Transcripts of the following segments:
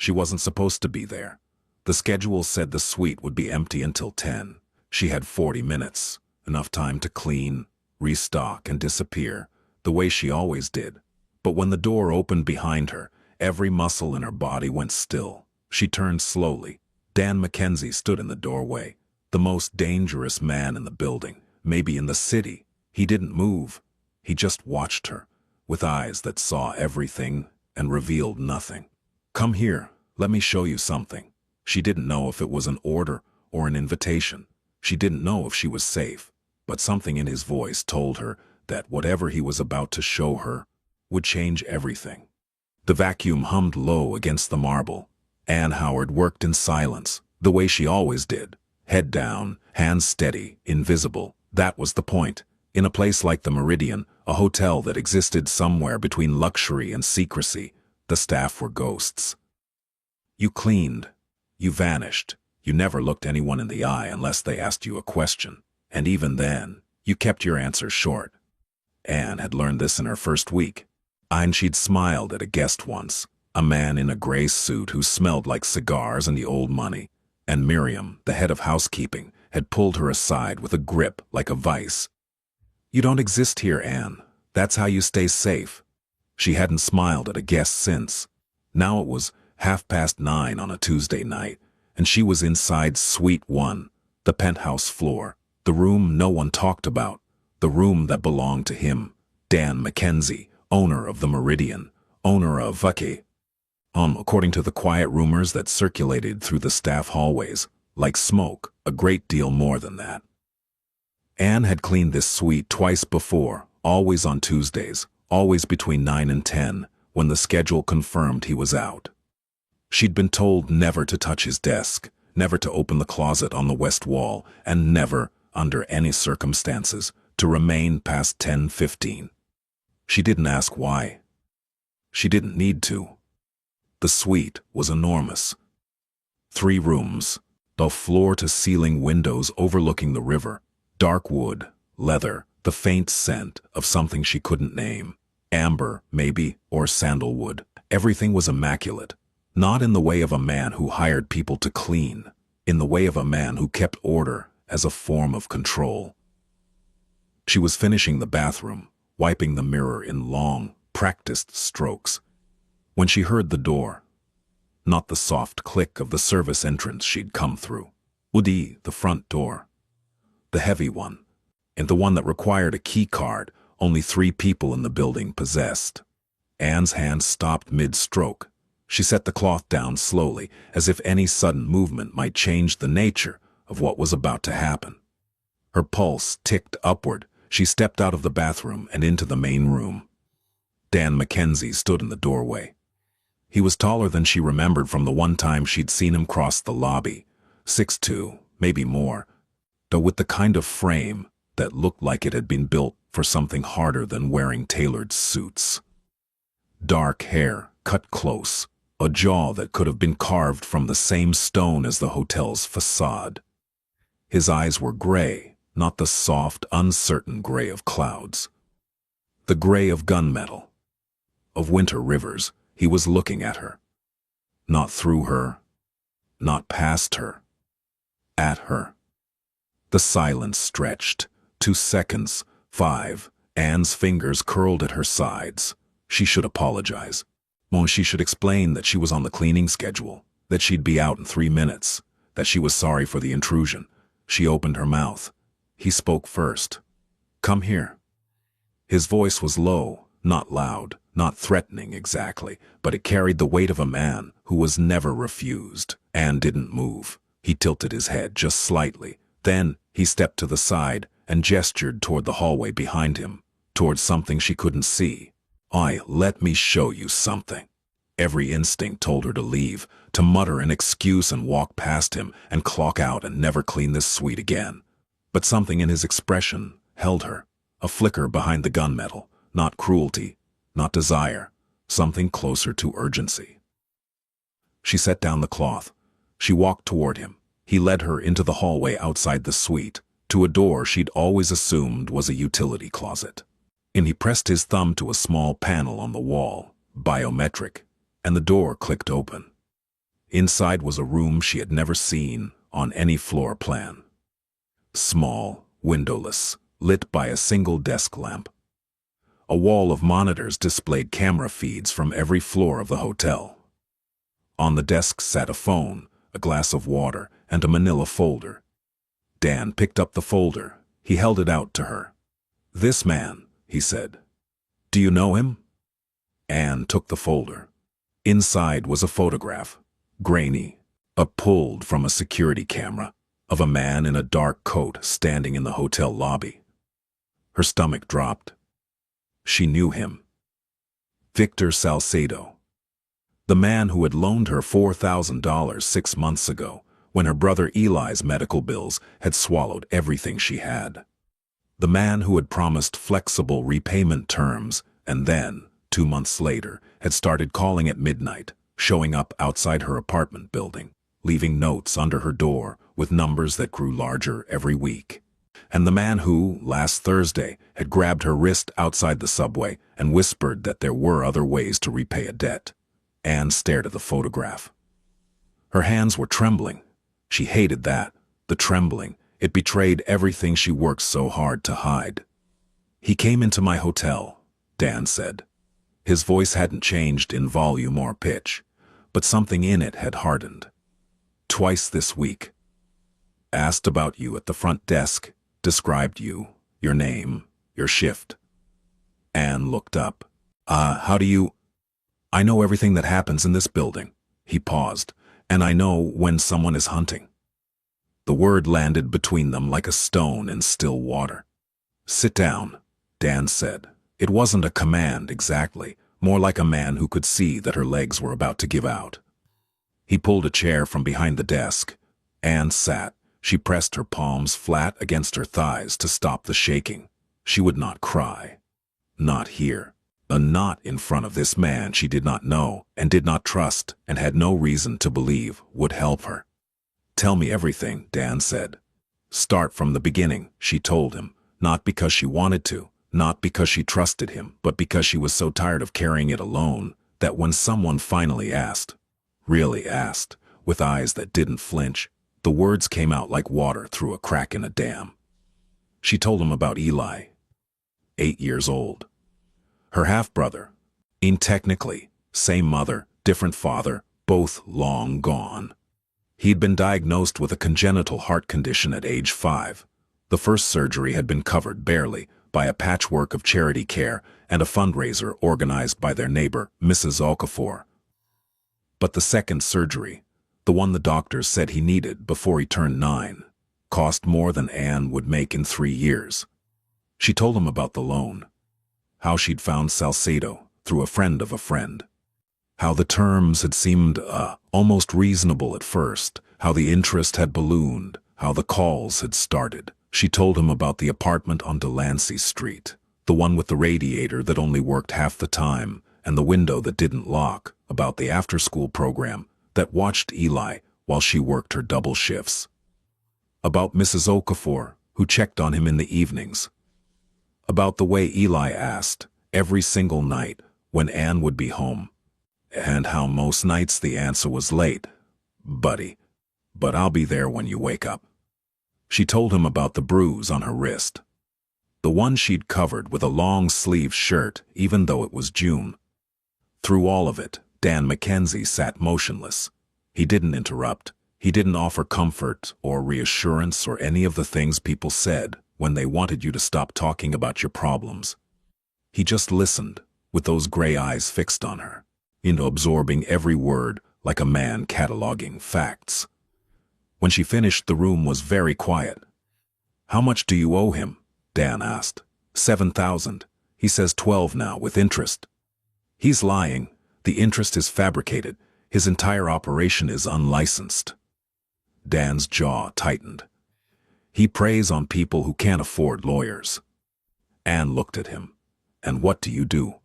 She wasn't supposed to be there. The schedule said the suite would be empty until 10. She had 40 minutes, enough time to clean, restock, and disappear, the way she always did. But when the door opened behind her, every muscle in her body went still. She turned slowly. Dan Mackenzie stood in the doorway, the most dangerous man in the building, maybe in the city. He didn't move. He just watched her, with eyes that saw everything and revealed nothing. "Come here, let me show you something." She didn't know if it was an order or an invitation. She didn't know if she was safe, but something in his voice told her that whatever he was about to show her would change everything. The vacuum hummed low against the marble. Ann Howard worked in silence, the way she always did. Head down, hands steady, invisible. That was the point. In a place like the Meridian, a hotel that existed somewhere between luxury and secrecy, the staff were ghosts. You cleaned. You vanished. You never looked anyone in the eye unless they asked you a question. And even then, you kept your answers short. Ann had learned this in her first week. And she'd smiled at a guest once, a man in a gray suit who smelled like cigars and the old money. And Miriam, the head of housekeeping, had pulled her aside with a grip like a vice. "You don't exist here, Ann. That's how you stay safe." She hadn't smiled at a guest since. Now it was 9:30 on a Tuesday night, and she was inside Suite 1, the penthouse floor, the room no one talked about, the room that belonged to him, Dan Mackenzie, owner of the Meridian, owner of Vake. According to the quiet rumors that circulated through the staff hallways, like smoke, a great deal more than that. Ann had cleaned this suite twice before, always on Tuesdays, always between 9 and 10, when the schedule confirmed he was out. She'd been told never to touch his desk, never to open the closet on the west wall, and never, under any circumstances, to remain past 10:15. She didn't ask why. She didn't need to. The suite was enormous. 3 rooms, the floor-to-ceiling windows overlooking the river, dark wood, leather, the faint scent of something she couldn't name, amber, maybe, or sandalwood. Everything was immaculate, not in the way of a man who hired people to clean, in the way of a man who kept order as a form of control. She was finishing the bathroom, wiping the mirror in long, practiced strokes, when she heard the door. Not the soft click of the service entrance she'd come through. The front door. The heavy one, and the one that required a key card only 3 people in the building possessed. Ann's hand stopped mid-stroke. She set the cloth down slowly, as if any sudden movement might change the nature of what was about to happen. Her pulse ticked upward. She stepped out of the bathroom and into the main room. Dan Mackenzie stood in the doorway. He was taller than she remembered from the one time she'd seen him cross the lobby, 6'2", maybe more, though with the kind of frame that looked like it had been built for something harder than wearing tailored suits. Dark hair, cut close, a jaw that could have been carved from the same stone as the hotel's facade. His eyes were gray, not the soft, uncertain gray of clouds. The gray of gunmetal, of winter rivers. He was looking at her. Not through her, not past her, at her. The silence stretched. 2 seconds, 5. Ann's fingers curled at her sides. She should apologize. She should explain that she was on the cleaning schedule, that she'd be out in 3 minutes, that she was sorry for the intrusion. She opened her mouth. He spoke first. "Come here." His voice was low, not loud, not threatening exactly, but it carried the weight of a man who was never refused. Ann didn't move. He tilted his head just slightly. Then he stepped to the side and gestured toward the hallway behind him, toward something she couldn't see. Let me show you something." Every instinct told her to leave, to mutter an excuse and walk past him and clock out and never clean this suite again. But something in his expression held her, a flicker behind the gunmetal, not cruelty, not desire, something closer to urgency. She set down the cloth. She walked toward him. He led her into the hallway outside the suite, to a door she'd always assumed was a utility closet. And he pressed his thumb to a small panel on the wall, biometric, and the door clicked open. Inside was a room she had never seen on any floor plan. Small, windowless, lit by a single desk lamp. A wall of monitors displayed camera feeds from every floor of the hotel. On the desk sat a phone, a glass of water, and a manila folder. Dan picked up the folder. He held it out to her. "This man," he said. "Do you know him?" Anne took the folder. Inside was a photograph, grainy, pulled from a security camera, of a man in a dark coat standing in the hotel lobby. Her stomach dropped. She knew him. Victor Salcedo. The man who had loaned her $4,000 6 months ago, when her brother Eli's medical bills had swallowed everything she had. The man who had promised flexible repayment terms and then, 2 months later, had started calling at midnight, showing up outside her apartment building, leaving notes under her door with numbers that grew larger every week. And the man who, last Thursday, had grabbed her wrist outside the subway and whispered that there were other ways to repay a debt. Anne stared at the photograph. Her hands were trembling. She hated that, the trembling. It betrayed everything she worked so hard to hide. "He came into my hotel," Dan said. His voice hadn't changed in volume or pitch, but something in it had hardened. "Twice this week. Asked about you at the front desk, described you, your name, your shift." Anne looked up. How do you—" "I know everything that happens in this building." He paused. "And I know when someone is hunting." The word landed between them like a stone in still water. "Sit down," Dan said. It wasn't a command exactly, more like a man who could see that her legs were about to give out. He pulled a chair from behind the desk. Anne sat. She pressed her palms flat against her thighs to stop the shaking. She would not cry. Not here. Not in front of this man she did not know and did not trust and had no reason to believe would help her. "Tell me everything," Dan said. "Start from the beginning," she told him, not because she wanted to, not because she trusted him, but because she was so tired of carrying it alone that when someone finally asked, really asked, with eyes that didn't flinch, the words came out like water through a crack in a dam. She told him about Eli, 8 years old. Her half-brother, technically, same mother, different father, both long gone. He'd been diagnosed with a congenital heart condition at age 5. The first surgery had been covered barely by a patchwork of charity care and a fundraiser organized by their neighbor, Mrs. Okafor. But the second surgery, the one the doctors said he needed before he turned 9, cost more than Anne would make in 3 years. She told him about the loan, how she'd found Salcedo through a friend of a friend, how the terms had seemed almost reasonable at first, how the interest had ballooned, how the calls had started. She told him about the apartment on Delancey Street, the one with the radiator that only worked half the time and the window that didn't lock, about the after-school program that watched Eli while she worked her double shifts, about Mrs. Okafor, who checked on him in the evenings, about the way Eli asked every single night when Anne would be home, and how most nights the answer was late, "Buddy, but I'll be there when you wake up." She told him about the bruise on her wrist, the one she'd covered with a long-sleeved shirt even though it was June. Through all of it, Dan Mackenzie sat motionless. He didn't interrupt. He didn't offer comfort or reassurance or any of the things people said when they wanted you to stop talking about your problems. He just listened, with those gray eyes fixed on her, absorbing every word like a man cataloging facts. When she finished, the room was very quiet. "How much do you owe him?" Dan asked. $7,000. He says 12 now, with interest." "He's lying. The interest is fabricated. His entire operation is unlicensed." Dan's jaw tightened. "He preys on people who can't afford lawyers." Anne looked at him. "And what do you do?"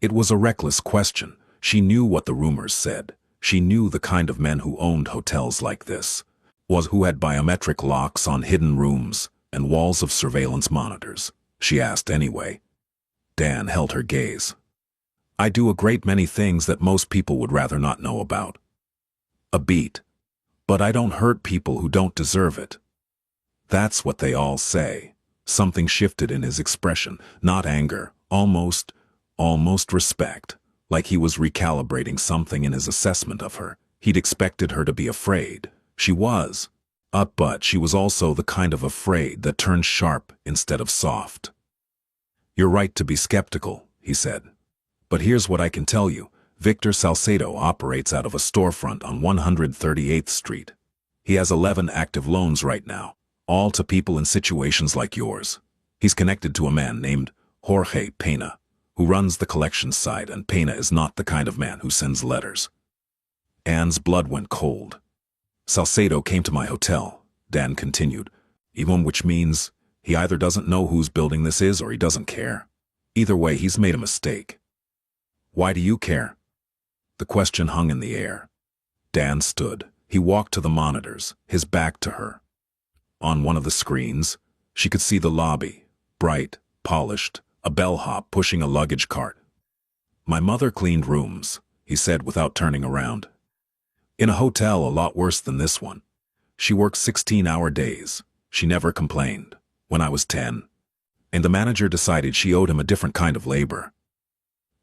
It was a reckless question. She knew what the rumors said. She knew the kind of men who owned hotels like this, who had biometric locks on hidden rooms and walls of surveillance monitors. She asked anyway. Dan held her gaze. "I do a great many things that most people would rather not know about." A beat. But I don't hurt people who don't deserve it. That's what they all say. Something shifted in his expression, not anger, almost respect, like he was recalibrating something in his assessment of her. He'd expected her to be afraid. She was. But she was also the kind of afraid that turned sharp instead of soft. You're right to be skeptical, he said. But here's what I can tell you. Victor Salcedo operates out of a storefront on 138th Street. He has 11 active loans right now, all to people in situations like yours. He's connected to a man named Jorge Pena, who runs the collections side, and Pena is not the kind of man who sends letters. Anne's blood went cold. Salcedo came to my hotel, Dan continued, even which means he either doesn't know whose building this is or he doesn't care. Either way, he's made a mistake. Why do you care? The question hung in the air. Dan stood. He walked to the monitors, his back to her. On one of the screens, she could see the lobby, bright, polished, a bellhop pushing a luggage cart. My mother cleaned rooms, he said without turning around. In a hotel a lot worse than this one. She worked 16-hour days. She never complained. When I was 10. And the manager decided she owed him a different kind of labor.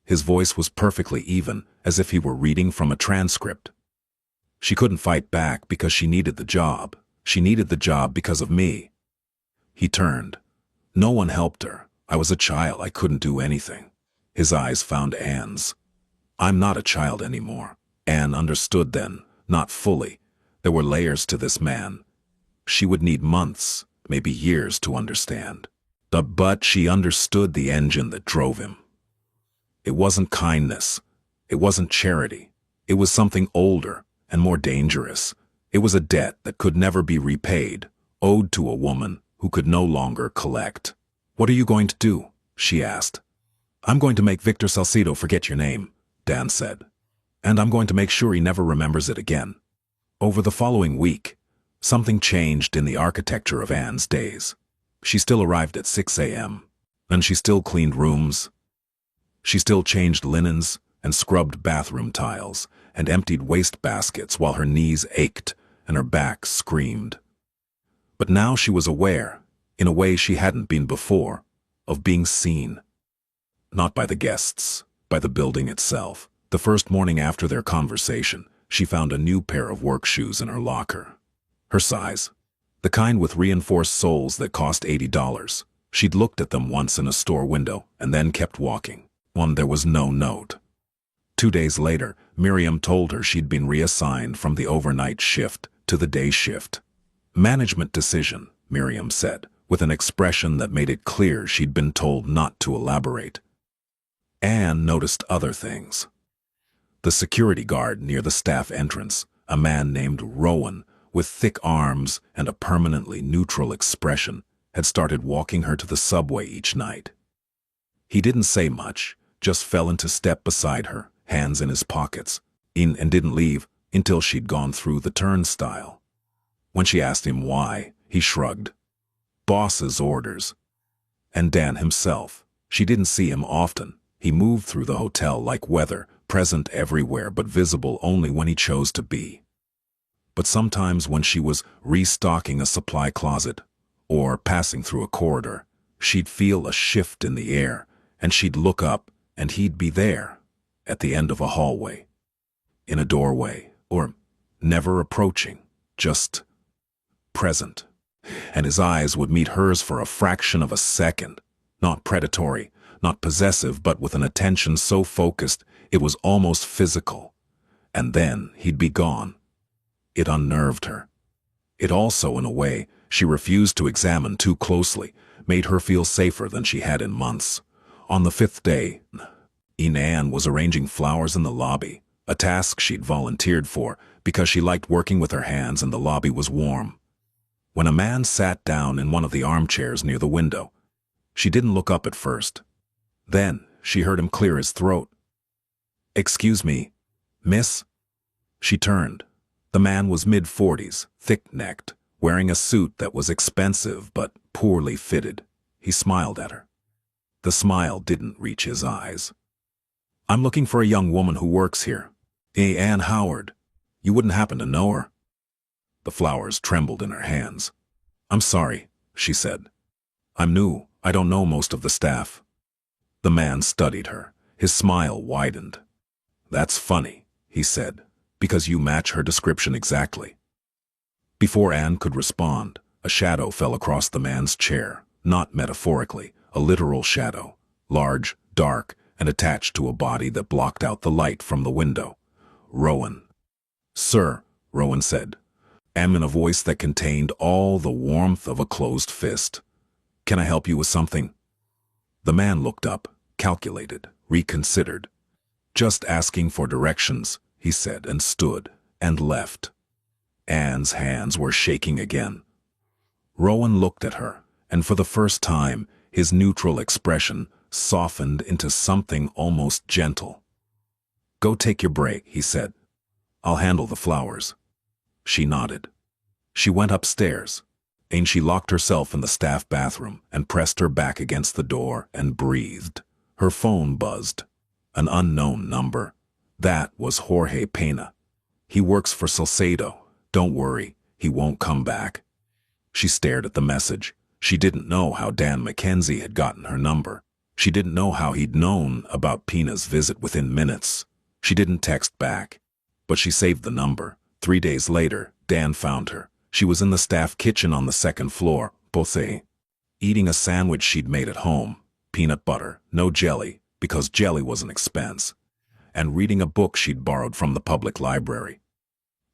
His voice was perfectly even, as if he were reading from a transcript. She couldn't fight back because she needed the job. She needed the job because of me. He turned. No one helped her. I was a child. I couldn't do anything. His eyes found Anne's. I'm not a child anymore. Anne understood then, not fully. There were layers to this man. She would need months, maybe years to understand. But she understood the engine that drove him. It wasn't kindness. It wasn't charity. It was something older and more dangerous. It was a debt that could never be repaid, owed to a woman who could no longer collect. What are you going to do? She asked. I'm going to make Victor Salcedo forget your name, Dan said. And I'm going to make sure he never remembers it again. Over the following week, something changed in the architecture of Anne's days. She still arrived at 6 a.m., and she still cleaned rooms. She still changed linens and scrubbed bathroom tiles and emptied waste baskets while her knees ached and her back screamed. But now she was aware, in a way she hadn't been before, of being seen. Not by the guests, by the building itself. The first morning after their conversation, she found a new pair of work shoes in her locker. Her size. The kind with reinforced soles that cost $80. She'd looked at them once in a store window and then kept walking. There was no note. 2 days later, Miriam told her she'd been reassigned from the overnight shift to the day shift. Management decision, Miriam said, with an expression that made it clear she'd been told not to elaborate. Anne noticed other things. The security guard near the staff entrance, a man named Rowan, with thick arms and a permanently neutral expression, had started walking her to the subway each night. He didn't say much, just fell into step beside her, hands in his pockets, and didn't leave until she'd gone through the turnstile. When she asked him why, he shrugged. Boss's orders. And Dan himself. She didn't see him often. He moved through the hotel like weather, present everywhere but visible only when he chose to be. But sometimes when she was restocking a supply closet or passing through a corridor, she'd feel a shift in the air, and she'd look up and he'd be there, at the end of a hallway, in a doorway, or never approaching, just present. And his eyes would meet hers for a fraction of a second, not predatory, not possessive, but with an attention so focused it was almost physical. And then he'd be gone. It unnerved her. It also, in a way, she refused to examine too closely, made her feel safer than she had in months. On the 5th day, Anne was arranging flowers in the lobby, a task she'd volunteered for because she liked working with her hands and the lobby was warm. When a man sat down in one of the armchairs near the window, she didn't look up at first. Then she heard him clear his throat. "Excuse me, miss?" She turned. The man was mid-40s, thick-necked, wearing a suit that was expensive but poorly fitted. He smiled at her. The smile didn't reach his eyes. "I'm looking for a young woman who works here. Anne Howard." You wouldn't happen to know her?" The flowers trembled in her hands. "I'm sorry," she said. "I'm new. I don't know most of the staff." The man studied her. His smile widened. "That's funny," he said, "because you match her description exactly." Before Anne could respond, a shadow fell across the man's chair, not metaphorically, a literal shadow, large, dark, and attached to a body that blocked out the light from the window. "Rowan." "Sir," Rowan said, in a voice that contained all the warmth of a closed fist. "Can I help you with something?" The man looked up, calculated, reconsidered. "Just asking for directions," he said, and stood, and left. Anne's hands were shaking again. Rowan looked at her, and for the first time, his neutral expression softened into something almost gentle. "Go take your break," he said. "I'll handle the flowers." She nodded. She went upstairs, and she locked herself in the staff bathroom and pressed her back against the door and breathed. Her phone buzzed. An unknown number. That was Jorge Pena. "He works for Salcedo. Don't worry, he won't come back." She stared at the message. She didn't know how Dan Mackenzie had gotten her number. She didn't know how he'd known about Pena's visit within minutes. She didn't text back. But she saved the number. 3 days later, Dan found her. She was in the staff kitchen on the second floor, posée, eating a sandwich she'd made at home, peanut butter, no jelly, because jelly was an expense, and reading a book she'd borrowed from the public library.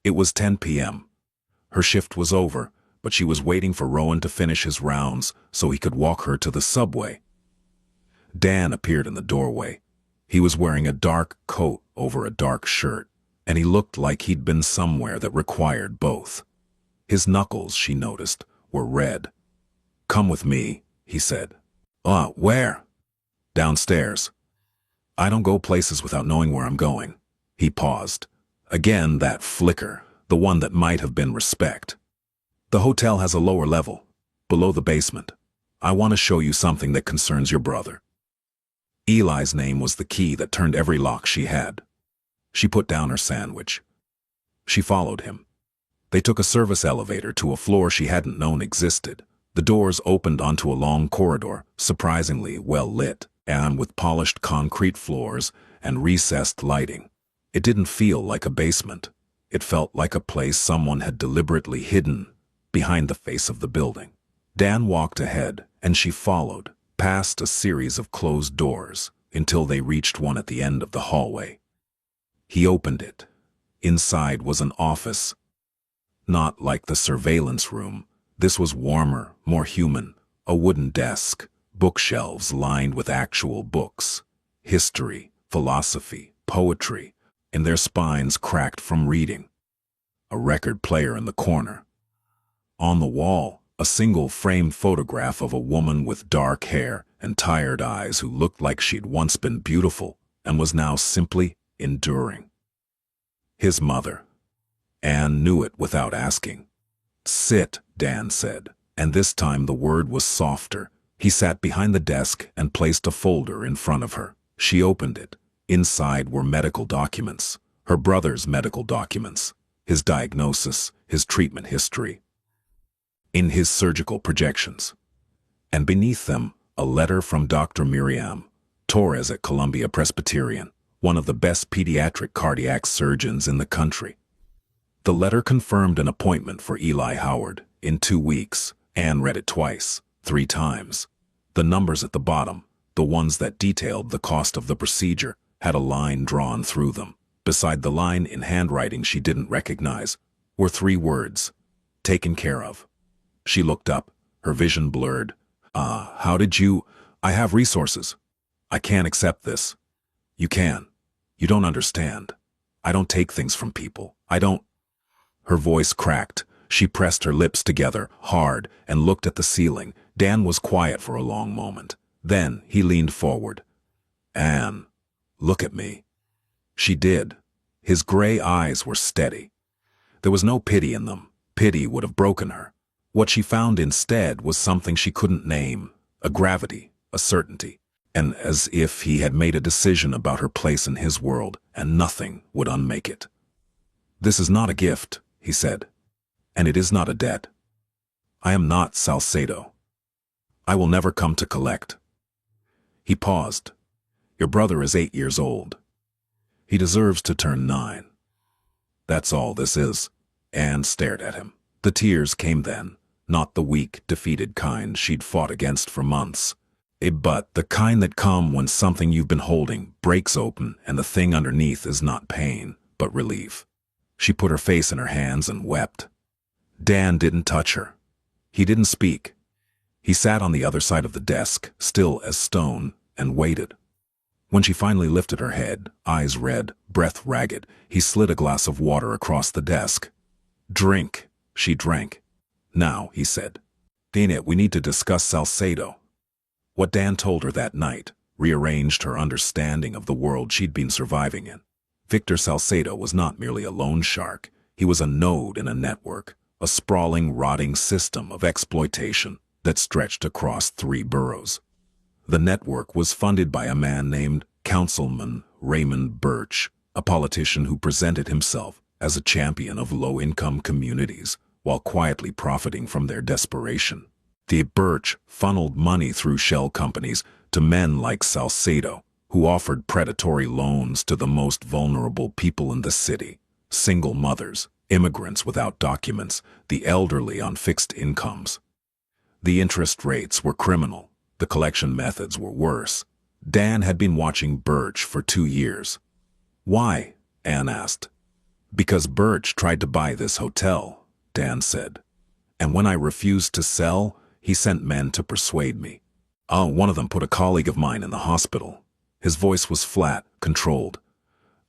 It was 10 p.m. Her shift was over, but she was waiting for Rowan to finish his rounds so he could walk her to the subway. Dan appeared in the doorway. He was wearing a dark coat over a dark shirt, and he looked like he'd been somewhere that required both. His knuckles, she noticed, were red. "Come with me," he said. Where?" "Downstairs." "I don't go places without knowing where I'm going." He paused. Again that flicker, the one that might have been respect. "The hotel has a lower level, below the basement. I want to show you something that concerns your brother." Eli's name was the key that turned every lock she had. She put down her sandwich. She followed him. They took a service elevator to a floor she hadn't known existed. The doors opened onto a long corridor, surprisingly well lit, and with polished concrete floors and recessed lighting. It didn't feel like a basement. It felt like a place someone had deliberately hidden behind the face of the building. Dan walked ahead, and she followed, past a series of closed doors, until they reached one at the end of the hallway. He opened it. Inside was an office. Not like the surveillance room. This was warmer, more human. A wooden desk, bookshelves lined with actual books. History, philosophy, poetry, and their spines cracked from reading. A record player in the corner. On the wall, a single framed photograph of a woman with dark hair and tired eyes who looked like she'd once been beautiful and was now simply enduring. His mother. Anne knew it without asking. "Sit," Dan said, and this time the word was softer. He sat behind the desk and placed a folder in front of her. She opened it. Inside were medical documents, her brother's medical documents, his diagnosis, his treatment history, in his surgical projections. And beneath them, a letter from Dr. Miriam Torres at Columbia Presbyterian, one of the best pediatric cardiac surgeons in the country. The letter confirmed an appointment for Eli Howard in 2 weeks. Anne read it twice, 3 times. The numbers at the bottom, the ones that detailed the cost of the procedure, had a line drawn through them. Beside the line in handwriting she didn't recognize were 3 words: "Taken care of." She looked up, her vision blurred. How did you... I have resources. I can't accept this." "You can. You don't understand. I don't take things from people. I don't..." Her voice cracked. She pressed her lips together, hard, and looked at the ceiling. Dan was quiet for a long moment. Then he leaned forward. "Anne, look at me." She did. His gray eyes were steady. There was no pity in them. Pity would have broken her. What she found instead was something she couldn't name, a gravity, a certainty, and as if he had made a decision about her place in his world, and nothing would unmake it. "This is not a gift," he said, "and it is not a debt. I am not Salcedo. I will never come to collect." He paused. "Your brother is 8 years old. He deserves to turn 9. That's all this is." Anne stared at him. The tears came then, not the weak, defeated kind she'd fought against for months, but the kind that come when something you've been holding breaks open and the thing underneath is not pain, but relief. She put her face in her hands and wept. Dan didn't touch her. He didn't speak. He sat on the other side of the desk, still as stone, and waited. When she finally lifted her head, eyes red, breath ragged, he slid a glass of water across the desk. "Drink." She drank. "Now," he said, "Dana, we need to discuss Salcedo." What Dan told her that night rearranged her understanding of the world she'd been surviving in. Victor Salcedo was not merely a loan shark. He was a node in a network, a sprawling, rotting system of exploitation that stretched across 3 boroughs. The network was funded by a man named Councilman Raymond Birch, a politician who presented himself as a champion of low-income communities while quietly profiting from their desperation. The Birch funneled money through shell companies to men like Salcedo, who offered predatory loans to the most vulnerable people in the city: single mothers, immigrants without documents, the elderly on fixed incomes. The interest rates were criminal. The collection methods were worse. Dan had been watching Birch for 2 years. "Why?" Anne asked. "Because Birch tried to buy this hotel," Dan said. "And when I refused to sell, he sent men to persuade me. One of them put a colleague of mine in the hospital." His voice was flat, controlled.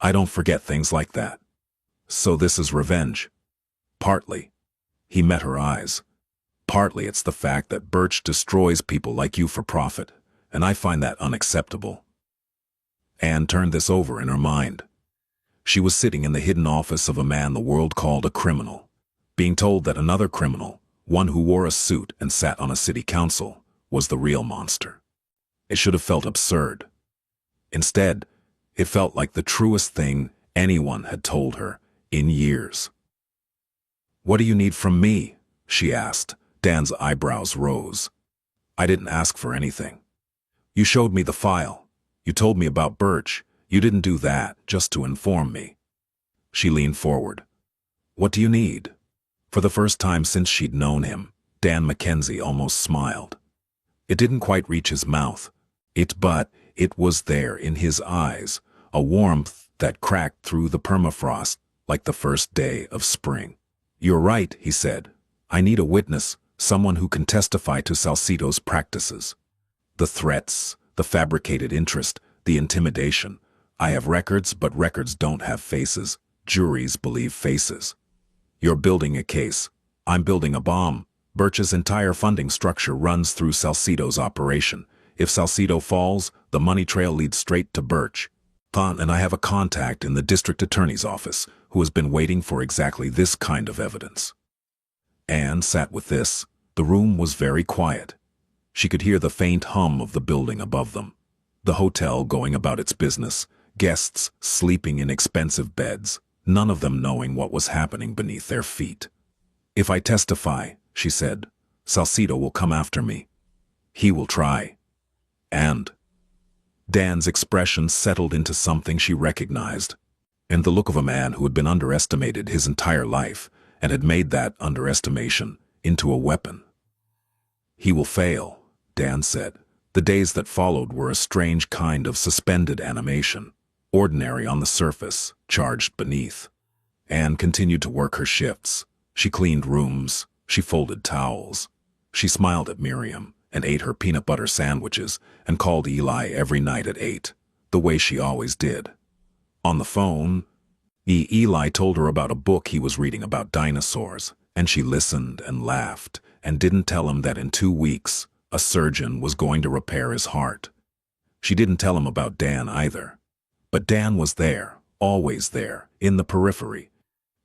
"I don't forget things like that." "So this is revenge?" "Partly." He met her eyes. "Partly it's the fact that Birch destroys people like you for profit, and I find that unacceptable." Anne turned this over in her mind. She was sitting in the hidden office of a man the world called a criminal, being told that another criminal, one who wore a suit and sat on a city council, was the real monster. It should have felt absurd. Instead, it felt like the truest thing anyone had told her in years. "What do you need from me?" she asked. Dan's eyebrows rose. "I didn't ask for anything. You showed me the file. You told me about Birch. You didn't do that just to inform me." She leaned forward. "What do you need?" For the first time since she'd known him, Dan Mackenzie almost smiled. It didn't quite reach his mouth. But it was there in his eyes, a warmth that cracked through the permafrost like the first day of spring. "You're right," he said. "I need a witness, someone who can testify to Salcedo's practices. The threats, the fabricated interest, the intimidation. I have records, but records don't have faces. Juries believe faces. You're building a case. I'm building a bomb. Birch's entire funding structure runs through Salcedo's operation. If Salcedo falls, the money trail leads straight to Birch. And I have a contact in the district attorney's office who has been waiting for exactly this kind of evidence." Anne sat with this. The room was very quiet. She could hear the faint hum of the building above them, the hotel going about its business, guests sleeping in expensive beds, none of them knowing what was happening beneath their feet. "If I testify," she said, "Salcedo will come after me. He will try." And Dan's expression settled into something she recognized, and the look of a man who had been underestimated his entire life and had made that underestimation into a weapon. "He will fail," Dan said. The days that followed were a strange kind of suspended animation, ordinary on the surface, charged beneath. Anne continued to work her shifts. She cleaned rooms, she folded towels. She smiled at Miriam and ate her peanut butter sandwiches and called Eli every night at 8, the way she always did. On the phone, Eli told her about a book he was reading about dinosaurs, and she listened and laughed and didn't tell him that in 2 weeks, a surgeon was going to repair his heart. She didn't tell him about Dan either. But Dan was there, always there, in the periphery.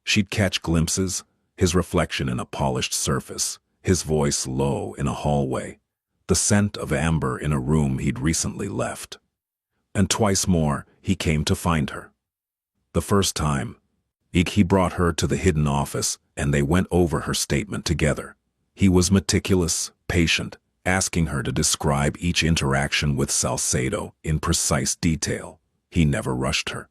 She'd catch glimpses, his reflection in a polished surface, his voice low in a hallway, the scent of amber in a room he'd recently left. And twice more, he came to find her. The first time, He brought her to the hidden office, and they went over her statement together. He was meticulous, patient, asking her to describe each interaction with Salcedo in precise detail. He never rushed her.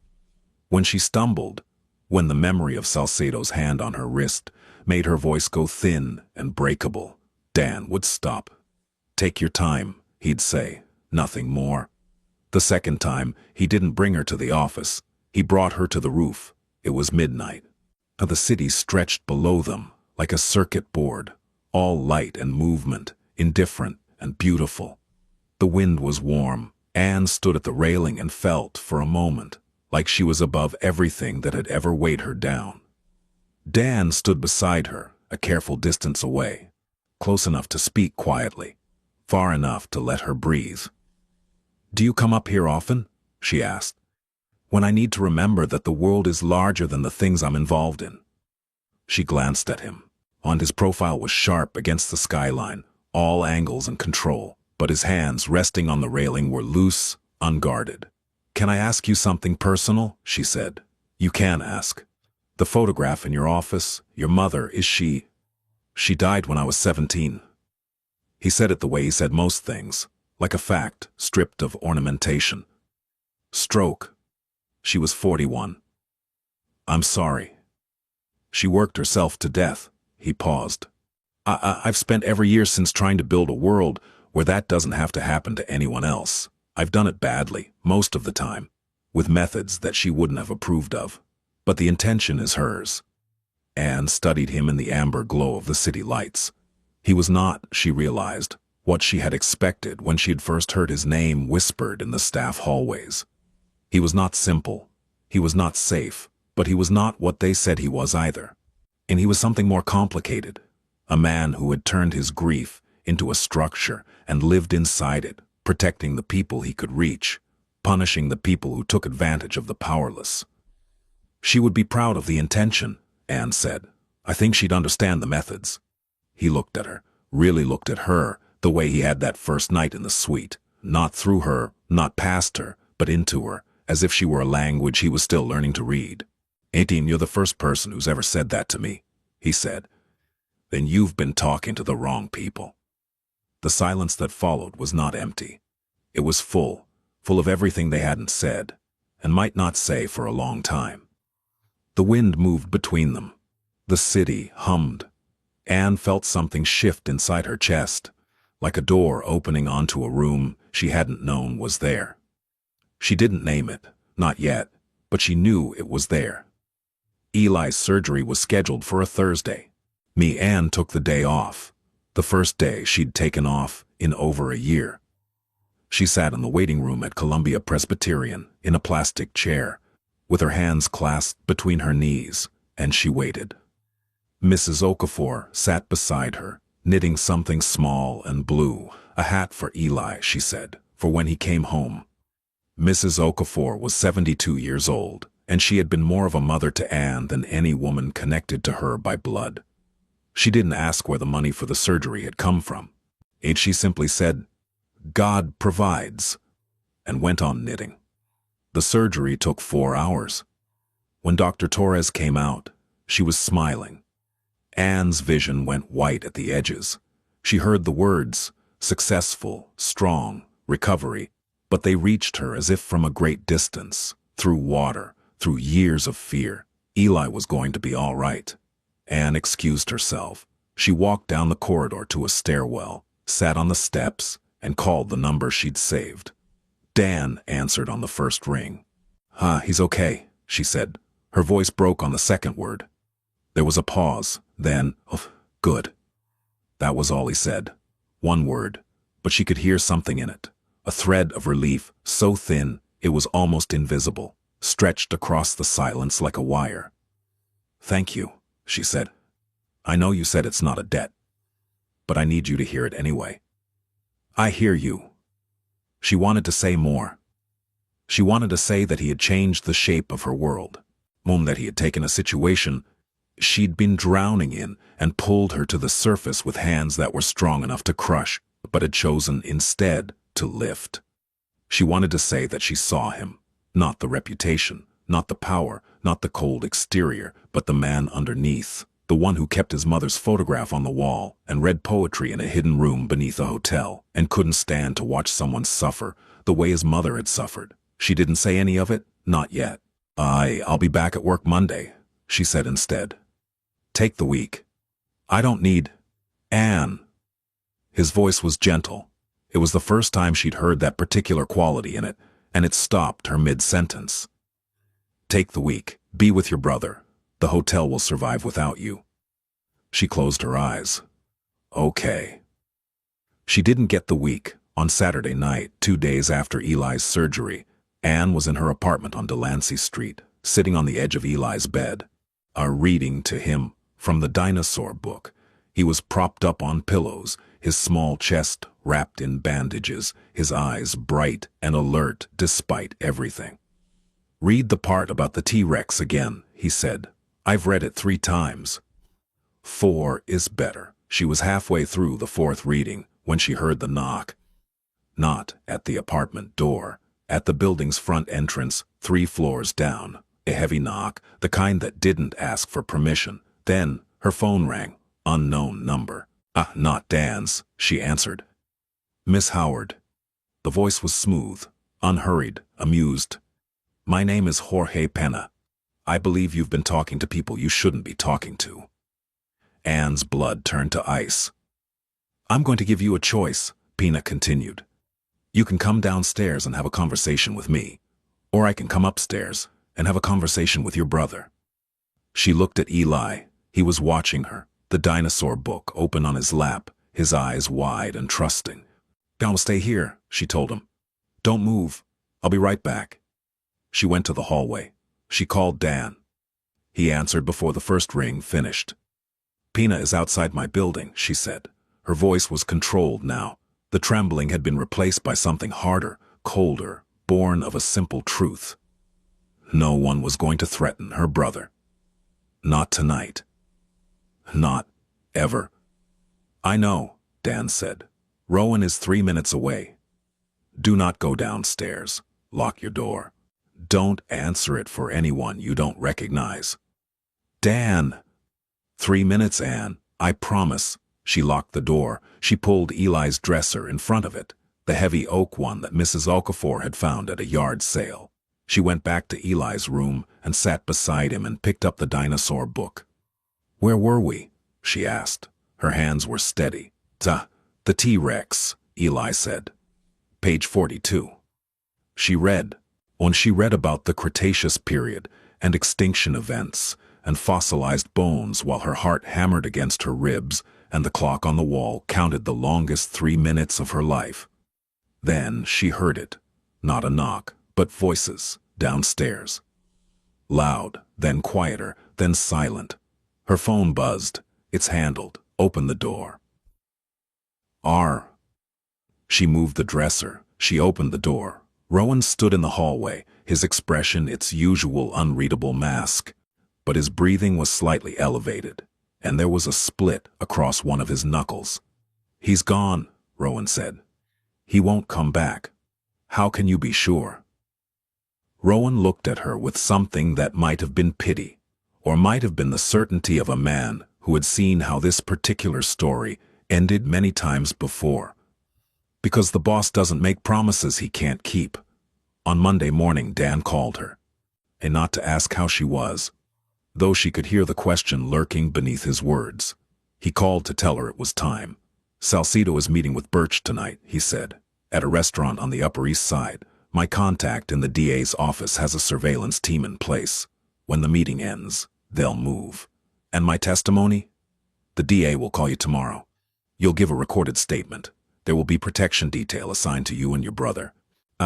When she stumbled, when the memory of Salcedo's hand on her wrist made her voice go thin and breakable, Dan would stop. "Take your time," he'd say, nothing more. The second time, he didn't bring her to the office. He brought her to the roof. It was midnight. The city stretched below them like a circuit board, all light and movement, indifferent and beautiful. The wind was warm. Anne stood at the railing and felt, for a moment, like she was above everything that had ever weighed her down. Dan stood beside her, a careful distance away, close enough to speak quietly, far enough to let her breathe. "Do you come up here often?" she asked. "When I need to remember that the world is larger than the things I'm involved in." She glanced at him. His profile was sharp against the skyline, all angles and control, but his hands resting on the railing were loose, unguarded. "Can I ask you something personal?" she said. "You can ask. The photograph in your office, your mother, is she?" "She died when I was 17. He said it the way he said most things, like a fact, stripped of ornamentation. "Stroke. She was 41. I'm sorry. She worked herself to death." He paused. I've spent every year since trying to build a world where that doesn't have to happen to anyone else. I've done it badly, most of the time, with methods that she wouldn't have approved of. But the intention is hers." Anne studied him in the amber glow of the city lights. He was not, she realized, what she had expected when she had first heard his name whispered in the staff hallways. He was not simple. He was not safe, but he was not what they said he was either. And he was something more complicated. A man who had turned his grief into a structure and lived inside it, protecting the people he could reach, punishing the people who took advantage of the powerless. She would be proud of the intention, Anne said. I think she'd understand the methods. He looked at her, really looked at her, the way he had that first night in the suite. Not through her, not past her, but into her, as if she were a language he was still learning to read. 18, you're the first person who's ever said that to me, he said. Then you've been talking to the wrong people. The silence that followed was not empty. It was full of everything they hadn't said, and might not say for a long time. The wind moved between them. The city hummed. Anne felt something shift inside her chest, like a door opening onto a room she hadn't known was there. She didn't name it, not yet, but she knew it was there. Eli's surgery was scheduled for a Thursday. Anne took the day off, the first day she'd taken off in over a year. She sat in the waiting room at Columbia Presbyterian in a plastic chair, with her hands clasped between her knees, and she waited. Mrs. Okafor sat beside her, knitting something small and blue, a hat for Eli, she said, for when he came home. Mrs. Okafor was 72 years old, and she had been more of a mother to Anne than any woman connected to her by blood. She didn't ask where the money for the surgery had come from. She simply said, "God provides," and went on knitting. The surgery took 4 hours. When Dr. Torres came out, she was smiling. Anne's vision went white at the edges. She heard the words, successful, strong, recovery, but they reached her as if from a great distance, through water, through years of fear. Eli was going to be all right. Anne excused herself. She walked down the corridor to a stairwell, sat on the steps, and called the number she'd saved. Dan answered on the first ring. He's okay," she said. Her voice broke on the second word. There was a pause, then, good. That was all he said. One word, but she could hear something in it. A thread of relief, so thin it was almost invisible, stretched across the silence like a wire. "Thank you," she said. "I know you said it's not a debt, but I need you to hear it anyway." "I hear you." She wanted to say more. She wanted to say that he had changed the shape of her world, that he had taken a situation she'd been drowning in and pulled her to the surface with hands that were strong enough to crush, but had chosen instead to lift. She wanted to say that she saw him, not the reputation, Not the power, not the cold exterior, but the man underneath. The one who kept his mother's photograph on the wall and read poetry in a hidden room beneath a hotel and couldn't stand to watch someone suffer the way his mother had suffered. She didn't say any of it, not yet. I'll be back at work Monday, she said instead. Take the week. I don't need... Anne. His voice was gentle. It was the first time she'd heard that particular quality in it, and it stopped her mid-sentence. Take the week. Be with your brother. The hotel will survive without you. She closed her eyes. Okay. She didn't get the week. On Saturday night, 2 days after Eli's surgery, Anne was in her apartment on Delancey Street, sitting on the edge of Eli's bed, reading to him from the dinosaur book. He was propped up on pillows, his small chest wrapped in bandages, his eyes bright and alert despite everything. Read the part about the T-Rex again, he said. I've read it 3 times. 4 is better. She was halfway through the 4th reading when she heard the knock. Not at the apartment door, at the building's front entrance, 3 floors down. A heavy knock, the kind that didn't ask for permission. Then her phone rang. Unknown number. Not Dan's, she answered. Miss Howard. The voice was smooth, unhurried, amused. My name is Jorge Pena. I believe you've been talking to people you shouldn't be talking to. Anne's blood turned to ice. I'm going to give you a choice, Pena continued. You can come downstairs and have a conversation with me, or I can come upstairs and have a conversation with your brother. She looked at Eli. He was watching her, the dinosaur book open on his lap, his eyes wide and trusting. I'll stay here, she told him. Don't move. I'll be right back. She went to the hallway. She called Dan. He answered before the first ring finished. Pena is outside my building, she said. Her voice was controlled now. The trembling had been replaced by something harder, colder, born of a simple truth. No one was going to threaten her brother. Not tonight. Not ever. I know, Dan said. Rowan is 3 minutes away. Do not go downstairs. Lock your door. Don't answer it for anyone you don't recognize. Dan! 3 minutes, Anne. I promise. She locked the door. She pulled Eli's dresser in front of it, the heavy oak one that Mrs. Okafor had found at a yard sale. She went back to Eli's room and sat beside him and picked up the dinosaur book. Where were we? She asked. Her hands were steady. The T-Rex, Eli said. Page 42. She read. When she read about the Cretaceous period and extinction events and fossilized bones while her heart hammered against her ribs and the clock on the wall counted the longest 3 minutes of her life. Then she heard it. Not a knock, but voices downstairs. Loud, then quieter, then silent. Her phone buzzed. It's handled. Open the door. She moved the dresser. She opened the door. Rowan stood in the hallway, his expression its usual unreadable mask. But his breathing was slightly elevated, and there was a split across one of his knuckles. He's gone, Rowan said. He won't come back. How can you be sure? Rowan looked at her with something that might have been pity, or might have been the certainty of a man who had seen how this particular story ended many times before. Because the boss doesn't make promises he can't keep. On Monday morning, Dan called her, and not to ask how she was, though she could hear the question lurking beneath his words. He called to tell her it was time. Salcedo is meeting with Birch tonight, he said, at a restaurant on the Upper East Side. My contact in the DA's office has a surveillance team in place. When the meeting ends, they'll move. And my testimony? The DA will call you tomorrow. You'll give a recorded statement. There will be protection detail assigned to you and your brother.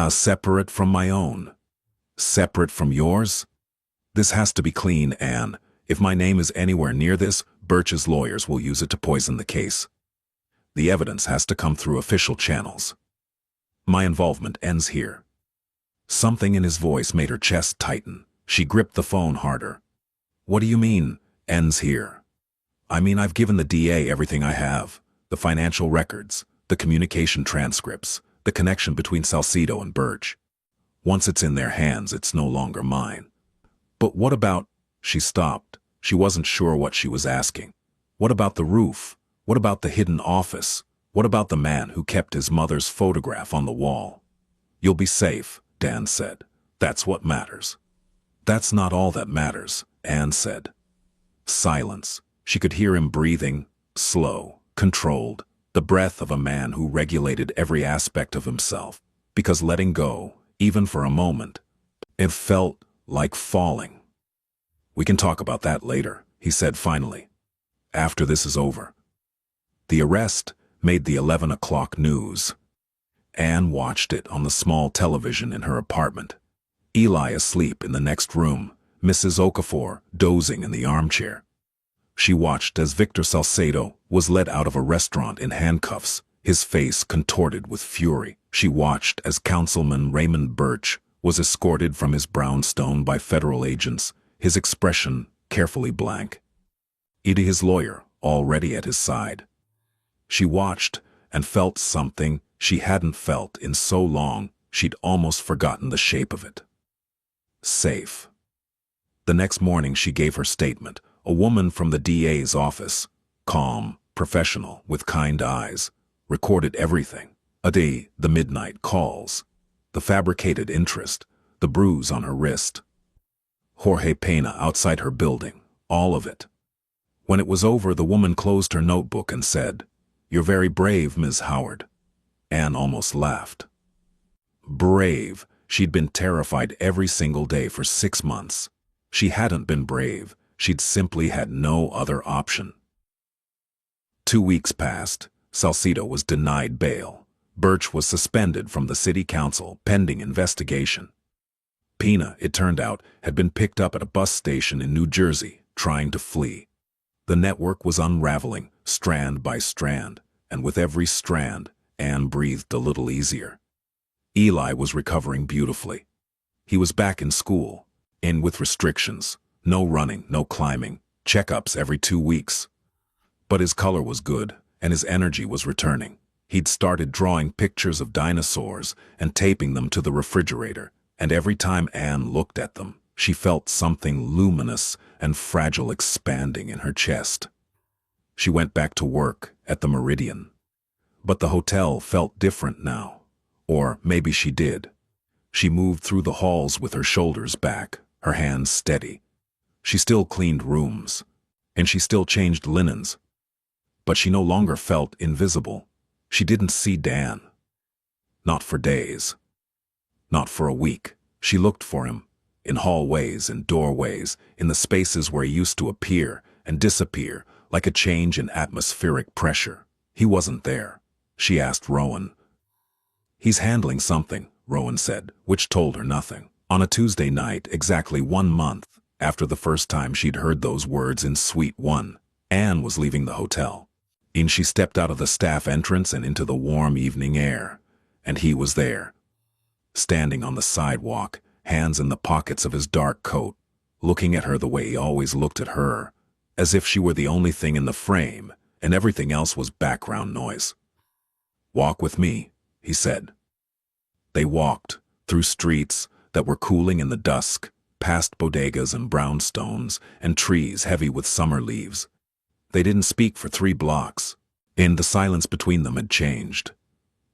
Separate from my own. Separate from yours? This has to be clean, Anne. If my name is anywhere near this, Birch's lawyers will use it to poison the case. The evidence has to come through official channels. My involvement ends here. Something in his voice made her chest tighten. She gripped the phone harder. What do you mean, ends here? I mean, I've given the DA everything I have. The financial records, the communication transcripts, the connection between Salcedo and Birch. Once it's in their hands, it's no longer mine. But what about... She stopped. She wasn't sure what she was asking. What about the roof? What about the hidden office? What about the man who kept his mother's photograph on the wall? You'll be safe, Dan said. That's what matters. That's not all that matters, Anne said. Silence. She could hear him breathing, slow, controlled, the breath of a man who regulated every aspect of himself, because letting go, even for a moment, it felt like falling. We can talk about that later, he said finally. After this is over. The arrest made the 11 o'clock news. Anne watched it on the small television in her apartment. Eli asleep in the next room, Mrs. Okafor dozing in the armchair. She watched as Victor Salcedo was led out of a restaurant in handcuffs, his face contorted with fury. She watched as Councilman Raymond Birch was escorted from his brownstone by federal agents, his expression carefully blank. Edie, his lawyer, already at his side. She watched and felt something she hadn't felt in so long she'd almost forgotten the shape of it. Safe. The next morning she gave her statement. A woman from the DA's office, calm, professional, with kind eyes, recorded everything. The midnight calls, the fabricated interest, the bruise on her wrist. Jorge Pena outside her building, all of it. When it was over, the woman closed her notebook and said, "You're very brave, Ms. Howard." Anne almost laughed. Brave. She'd been terrified every single day for 6 months. She hadn't been brave. She'd simply had no other option. 2 weeks passed. Salcedo was denied bail. Birch was suspended from the city council pending investigation. Pena, it turned out, had been picked up at a bus station in New Jersey, trying to flee. The network was unraveling, strand by strand, and with every strand, Anne breathed a little easier. Eli was recovering beautifully. He was back in school, in with restrictions. No running, no climbing, checkups every 2 weeks. But his color was good, and his energy was returning. He'd started drawing pictures of dinosaurs and taping them to the refrigerator, and every time Anne looked at them, she felt something luminous and fragile expanding in her chest. She went back to work at the Meridian. But the hotel felt different now. Or maybe she did. She moved through the halls with her shoulders back, her hands steady. She still cleaned rooms, and she still changed linens. But she no longer felt invisible. She didn't see Dan. Not for days. Not for a week. She looked for him, in hallways and doorways, in the spaces where he used to appear and disappear, like a change in atmospheric pressure. He wasn't there. She asked Rowan. "He's handling something," Rowan said, which told her nothing. On a Tuesday night, exactly 1 month, after the first time she'd heard those words in Suite 1, Anne was leaving the hotel. She stepped out of the staff entrance and into the warm evening air, and he was there. Standing on the sidewalk, hands in the pockets of his dark coat, looking at her the way he always looked at her, as if she were the only thing in the frame, and everything else was background noise. "Walk with me," he said. They walked, through streets that were cooling in the dusk, past bodegas and brownstones, and trees heavy with summer leaves. They didn't speak for 3 blocks, and the silence between them had changed.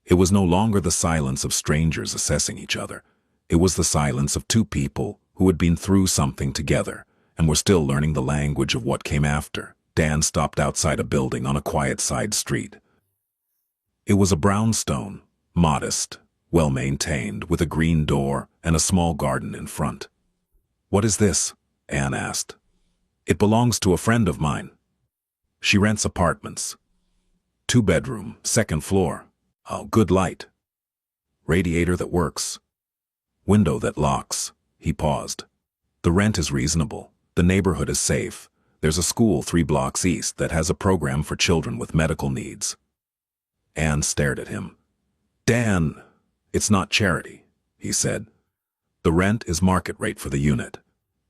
It was no longer the silence of strangers assessing each other. It was the silence of 2 people who had been through something together and were still learning the language of what came after. Dan stopped outside a building on a quiet side street. It was a brownstone, modest, well-maintained, with a green door and a small garden in front. "What is this?" Anne asked. "It belongs to a friend of mine. She rents apartments. 2-bedroom, 2nd floor. Oh, good light. Radiator that works. Window that locks." He paused. "The rent is reasonable. The neighborhood is safe. There's a school 3 blocks east that has a program for children with medical needs." Anne stared at him. "Dan, it's not charity," he said. "The rent is market rate for the unit.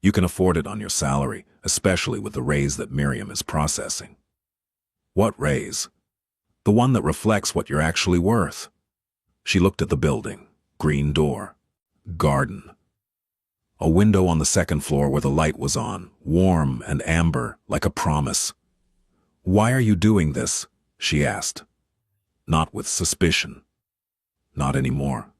You can afford it on your salary, especially with the raise that Miriam is processing." "What raise?" "The one that reflects what you're actually worth." She looked at the building. Green door. Garden. A window on the second floor where the light was on, warm and amber, like a promise. "Why are you doing this?" she asked. Not with suspicion. Not anymore.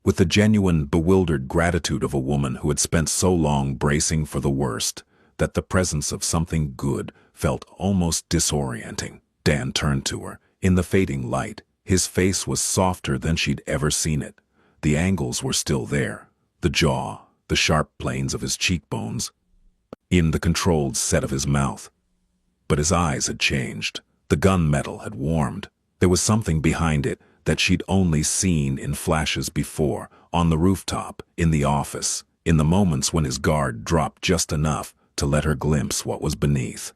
With the genuine, bewildered gratitude of a woman who had spent so long bracing for the worst that the presence of something good felt almost disorienting. Dan turned to her. In the fading light, his face was softer than she'd ever seen it. The angles were still there. The jaw, the sharp planes of his cheekbones, in the controlled set of his mouth. But his eyes had changed. The gunmetal had warmed. There was something behind it that she'd only seen in flashes before, on the rooftop, in the office, in the moments when his guard dropped just enough to let her glimpse what was beneath.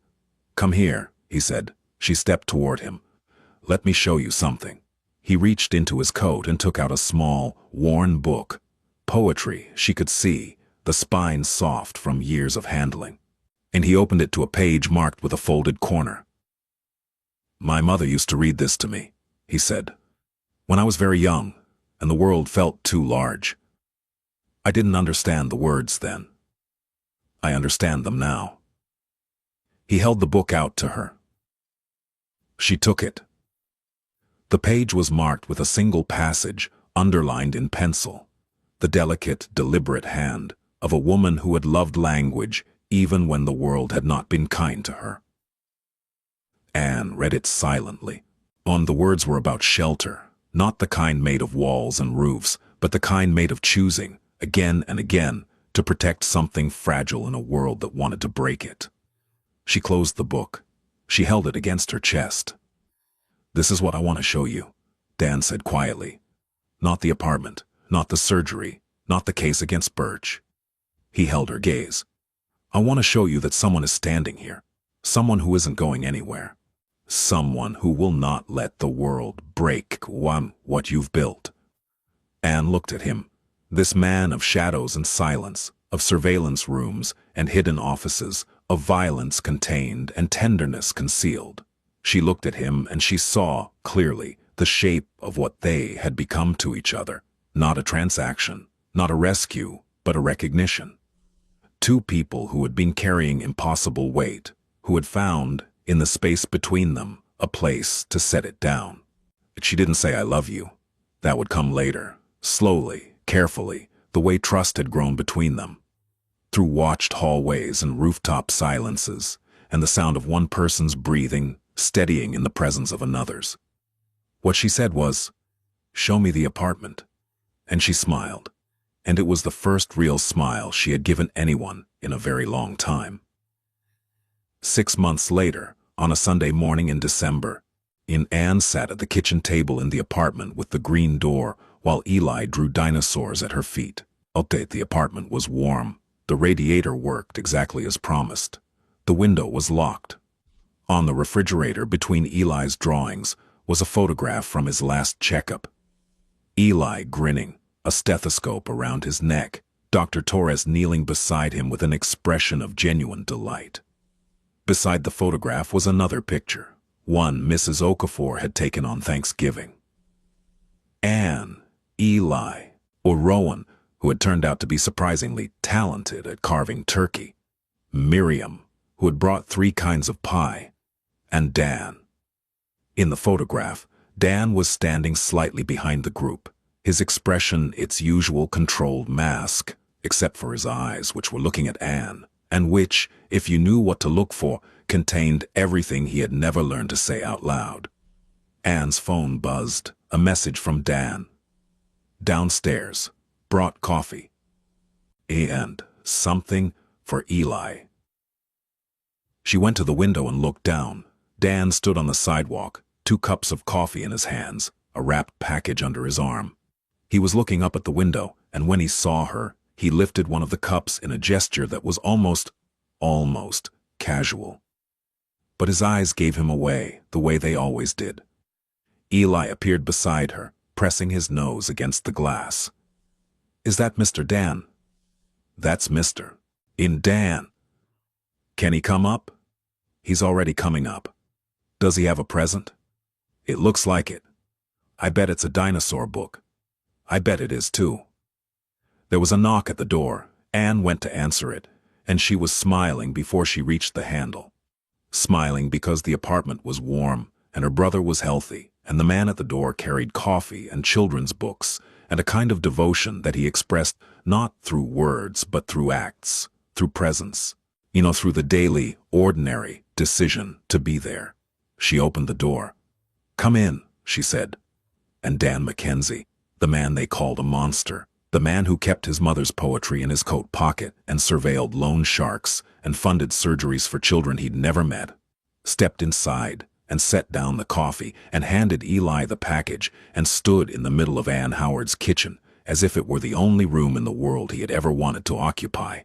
"Come here," he said. She stepped toward him. "Let me show you something." He reached into his coat and took out a small, worn book. Poetry, she could see, the spine soft from years of handling. And he opened it to a page marked with a folded corner. "My mother used to read this to me," he said, "when I was very young, and the world felt too large. I didn't understand the words then. I understand them now." He held the book out to her. She took it. The page was marked with a single passage, underlined in pencil. The delicate, deliberate hand of a woman who had loved language even when the world had not been kind to her. Anne read it silently. The words were about shelter, not the kind made of walls and roofs, but the kind made of choosing, again and again, to protect something fragile in a world that wanted to break it. She closed the book. She held it against her chest. "This is what I want to show you," Dan said quietly. "Not the apartment, not the surgery, not the case against Birch." He held her gaze. "I want to show you that someone is standing here. Someone who isn't going anywhere. Someone who will not let the world break what you've built." Anne looked at him. This man of shadows and silence, of surveillance rooms and hidden offices, of violence contained and tenderness concealed. She looked at him and she saw, clearly, the shape of what they had become to each other. Not a transaction, not a rescue, but a recognition. Two people who had been carrying impossible weight, who had found, in the space between them, a place to set it down. She didn't say "I love you." That would come later, slowly, carefully, the way trust had grown between them. Through watched hallways and rooftop silences, and the sound of one person's breathing, steadying in the presence of another's. What she said was, "Show me the apartment." And she smiled. And it was the first real smile she had given anyone in a very long time. 6 months later, on a Sunday morning in December, Anne sat at the kitchen table in the apartment with the green door while Eli drew dinosaurs at her feet. The apartment was warm. The radiator worked exactly as promised. The window was locked. On the refrigerator between Eli's drawings was a photograph from his last checkup. Eli grinning, a stethoscope around his neck, Dr. Torres kneeling beside him with an expression of genuine delight. Beside the photograph was another picture, one Mrs. Okafor had taken on Thanksgiving. Anne, Eli, or Rowan, who had turned out to be surprisingly talented at carving turkey, Miriam, who had brought 3 kinds of pie, and Dan. In the photograph, Dan was standing slightly behind the group, his expression its usual controlled mask, except for his eyes, which were looking at Anne, and which, if you knew what to look for, contained everything he had never learned to say out loud. Anne's phone buzzed, a message from Dan. Downstairs, brought coffee. And something for Eli. She went to the window and looked down. Dan stood on the sidewalk, 2 cups of coffee in his hands, a wrapped package under his arm. He was looking up at the window, and when he saw her, he lifted one of the cups in a gesture that was almost casual. But his eyes gave him away, the way they always did. Eli appeared beside her, pressing his nose against the glass. "Is that Mr. Dan?" "That's Mr. Dan." "Can he come up?" "He's already coming up." "Does he have a present?" "It looks like it." "I bet it's a dinosaur book." "I bet it is too." There was a knock at the door, Anne went to answer it, and she was smiling before she reached the handle. Smiling because the apartment was warm, and her brother was healthy, and the man at the door carried coffee and children's books, and a kind of devotion that he expressed not through words but through acts, through presence. Through the daily, ordinary decision to be there. She opened the door. "Come in," she said. And Dan Mackenzie, the man they called a monster, the man who kept his mother's poetry in his coat pocket and surveilled loan sharks and funded surgeries for children he'd never met, stepped inside and set down the coffee and handed Eli the package and stood in the middle of Ann Howard's kitchen as if it were the only room in the world he had ever wanted to occupy.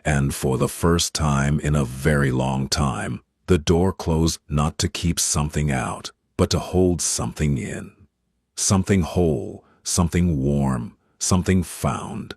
And for the first time in a very long time, the door closed not to keep something out, but to hold something in. Something whole, something warm, something found.